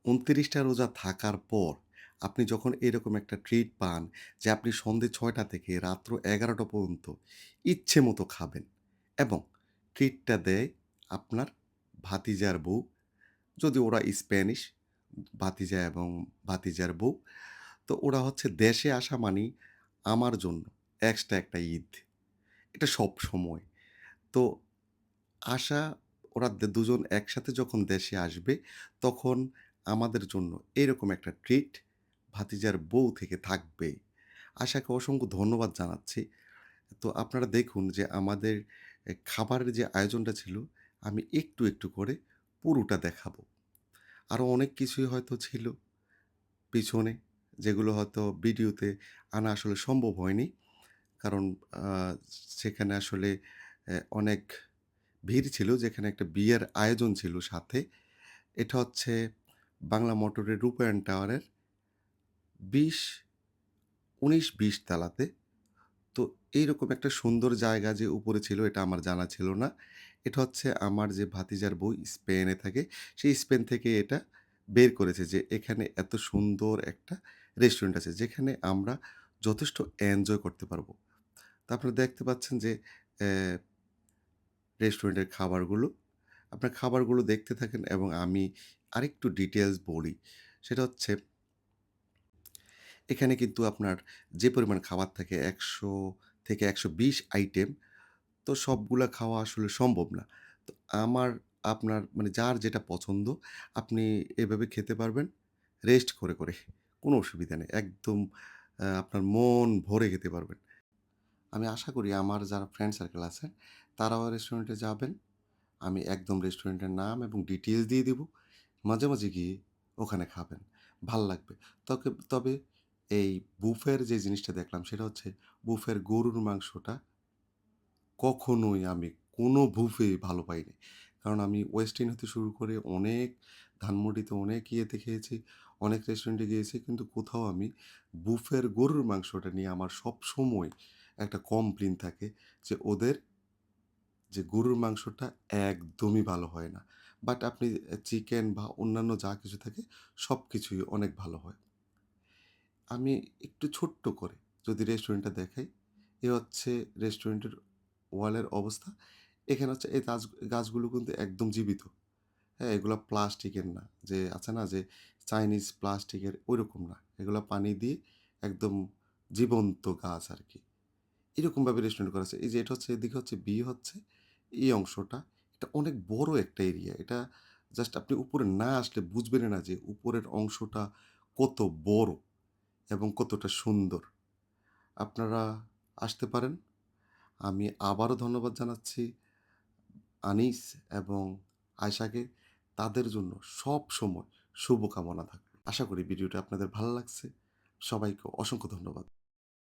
২৯টা রোজা থাকার পর আপনি যখন এরকম একটা ট্রিট পান যে আপনি সন্ধ্যে ৬টা থেকে রাত্র ১১টা পর্যন্ত ইচ্ছে মতো খাবেন এবং ট্রিটটা দেয় আপনার ভাতিজার বউ। যদি ওরা স্প্যানিশ, ভাতিজা এবং ভাতিজার বউ। তো ওরা হচ্ছে দেশে আসা মানেই আমার জন্য এক্সট্রা একটা ঈদ। এটা সবসময়। তো আশা ওরা দুজন একসাথে যখন দেশে আসবে, তখন আমাদের জন্য এরকম একটা ট্রিট ভাতিজার বউ থেকে থাকবেই। আশাকে অসংখ্য ধন্যবাদ জানাচ্ছি। তো আপনারা দেখুন যে আমাদের খাবারের যে আয়োজনটা ছিল, আমি একটু, একটু করে পুরোটা দেখাবো। আরো অনেক কিছুই হয়তো ছিল পিছনে, যেগুলো হয়তো ভিডিওতে আনা আসলে সম্ভব হয়নি। কারণ আ সেখানে আসলে অনেক ভিড় ছিল, যেখানে একটা বিয়ের আয়োজন ছিল সাথে। এটা হচ্ছে বাংলা মোটরের রূপায়ণ টাওয়ারের ২০, ১৯-২০ তালাতে। তো এইরকম একটা সুন্দর জায়গা যে উপরে ছিল এটা আমার জানা ছিল না। এটা হচ্ছে আমার যে ভাতিজার বউ স্পেনে থাকে, সেই স্পেন থেকে এটা বের করেছে যে এখানে এত সুন্দর একটা রেস্টুরেন্ট আছে যেখানে আমরা যথেষ্ট এনজয় করতে পারবো। তো আপনারা দেখতে পাচ্ছেন যে অ্যা রেস্টুরেন্টের খাবারগুলো। আপনার খাবারগুলো দেখতে থাকেন এবং আমি আরেকটু ডিটেইলস বলি। সেটা হচ্ছে এখানে কিন্তু আপনার যে পরিমাণ খাবার থাকে ১০০ থেকে ১২০ আইটেম, তো সবগুলা খাওয়া আসলে সম্ভব না। তো আমার আপনার মানে যার যেটা পছন্দ আপনি এভাবে খেতে পারবেন রেস্ট করে, করে। কোনো অসুবিধা নেই। একদম আপনার মন ভরে খেতে পারবেন। আমি আশা করি আমার যারা ফ্রেন্ড সার্কেল আছে তারাও রেস্টুরেন্টে যাবেন। আমি একদম রেস্টুরেন্টের নাম এবং ডিটেইলস দিয়ে দিব। মাঝে, মাঝে গিয়ে ওখানে খাবেন। ভাল লাগবে। তবে এই বুফের যে জিনিসটা দেখলাম সেটা হচ্ছে বুফের গরুর মাংসটা কখনোই আমি কোনো বুফেই ভালো পাইনি। কারণ আমি ওয়েস্ট ইন্ড হতে শুরু করে অনেক ধানমন্ডিতে অনেক ইয়েতে খেয়েছি, অনেক রেস্টুরেন্টে গিয়েছি কিন্তু কোথাও আমি বুফের গরুর মাংসটা নিয়ে আমার সবসময় একটা কমপ্লেইন থাকে যে ওদের যে গরুর মাংসটা একদমই ভালো হয় না। বাট আপনি চিকেন বা অন্যান্য যা কিছু থাকে সবকিছুই অনেক ভালো হয়। আমি একটু ছোট্ট করে যদি রেস্টুরেন্টটা দেখাই, এ হচ্ছে রেস্টুরেন্টের ওয়ালের অবস্থা। এখানে হচ্ছে এই গাছগুলো কিন্তু একদম জীবিত। হ্যাঁ? এগুলা প্লাস্টিকের না। যে আছে না যে চাইনিজ প্লাস্টিকের ঐরকম না। এগুলা পানি দিয়ে একদম জীবন্ত গাছ আরকি। এরকমভাবে রেস্টুরেন্ট করা আছে। এই যে এটা হচ্ছে এদিকে হচ্ছে বিয়ে হচ্ছে, এই অংশটা এটা অনেক বড় একটা এরিয়া। এটা জাস্ট আপনি উপরে না আসলে বুঝবেনই না যে উপরের অংশটা কত বড় এবং কতটা সুন্দর। আপনারা আসতে পারেন। আমি আবারও ধন্যবাদ জানাচ্ছি আনিস এবং আয়েশাকে। তাদের জন্য সবসময় শুভকামনা থাকবে। আশা করি ভিডিওটা আপনাদের ভালো লাগছে। সবাইকে অসংখ্য ধন্যবাদ।